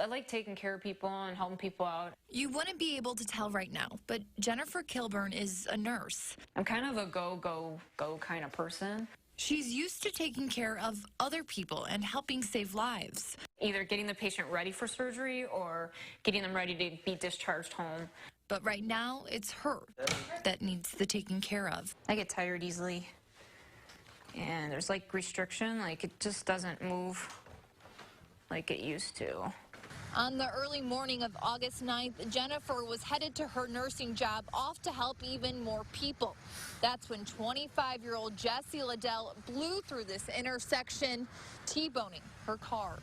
I like taking care of people and helping people out. You wouldn't be able to tell right now, but Jennifer Kilburn is a nurse. I'm kind of a go, go, go kind of person. She's used to taking care of other people and helping save lives. Either getting the patient ready for surgery or getting them ready to be discharged home. But right now, it's her that needs the taking care of. I get tired easily, and there's like restriction, like it just doesn't move like it used to. On the early morning of August 9th, Jennifer was headed to her nursing job, off to help even more people. That's when 25-year-old Jessie Liddell blew through this intersection, T-boning her car.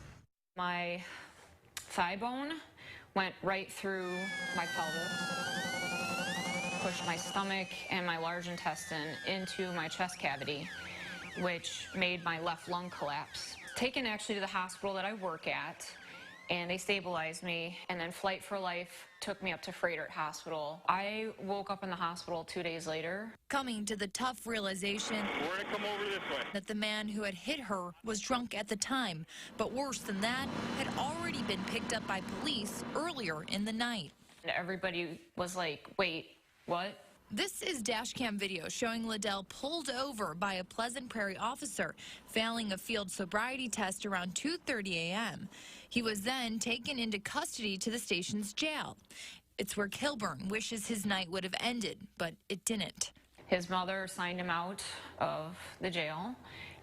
My thigh bone went right through my pelvis, pushed my stomach and my large intestine into my chest cavity, which made my left lung collapse. Taken actually to the hospital that I work at, and they stabilized me, and then Flight for Life took me up to Freighter Hospital. I woke up in the hospital 2 days later. Coming to the tough realization that the man who had hit her was drunk at the time, but worse than that, had already been picked up by police earlier in the night. Everybody was like, wait, what? This is dashcam video showing Liddell pulled over by a Pleasant Prairie officer, failing a field sobriety test around 2:30 a.m. He was then taken into custody to the station's jail. It's where Kilburn wishes his night would have ended, but it didn't. His mother signed him out of the jail,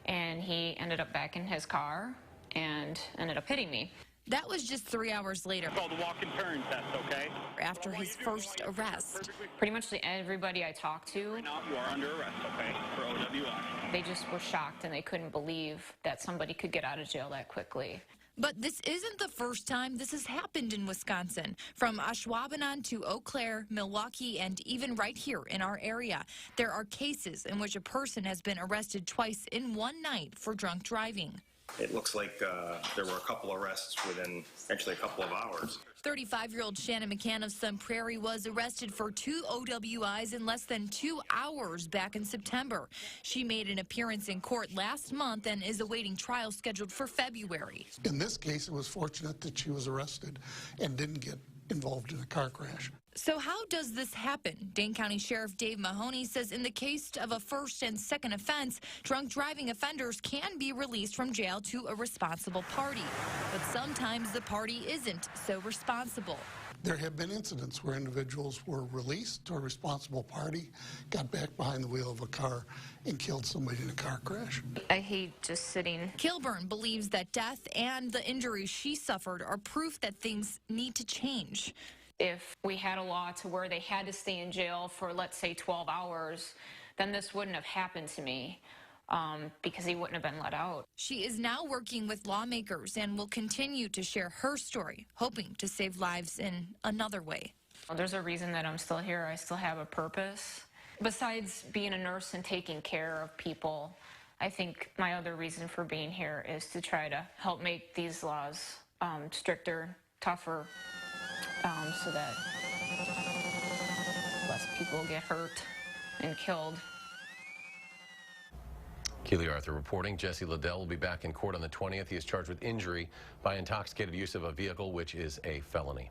and he ended up back in his car and ended up hitting me. That was just 3 hours later. It's called the walk and turn test, okay? After his first arrest. Pretty much everybody I talked to, Right now, you are under arrest, okay, for OWI. they just were shocked and they couldn't believe that somebody could get out of jail that quickly. But this isn't the first time this has happened in Wisconsin. From Ashwaubenon to Eau Claire, Milwaukee, and even right here in our area, there are cases in which a person has been arrested twice in one night for drunk driving. It looks like there were a couple arrests within actually a couple of hours. 35-year-old Shannon McCann of Sun Prairie was arrested for 2 OWIs in less than 2 hours back in September. She made an appearance in court last month and is awaiting trial scheduled for February. In this case, it was fortunate that she was arrested and didn't get involved in a car crash. So how does this happen? Dane County Sheriff Dave Mahoney says in the case of a first and second offense, drunk driving offenders can be released from jail to a responsible party. But sometimes the party isn't so responsible. There have been incidents where individuals were released to a responsible party, got back behind the wheel of a car, and killed somebody in a car crash. I hate just sitting. Kilburn believes that death and the injuries she suffered are proof that things need to change. If we had a law to where they had to stay in jail for, let's say, 12 hours, then this wouldn't have happened to me because he wouldn't have been let out. She is now working with lawmakers and will continue to share her story, hoping to save lives in another way. There's a reason that I'm still here. I still have a purpose. Besides being a nurse and taking care of people, I think my other reason for being here is to try to help make these laws stricter, tougher, so that less people get hurt and killed. Keely Arthur reporting. Jessie Liddell will be back in court on the 20th. He is charged with injury by intoxicated use of a vehicle, which is a felony.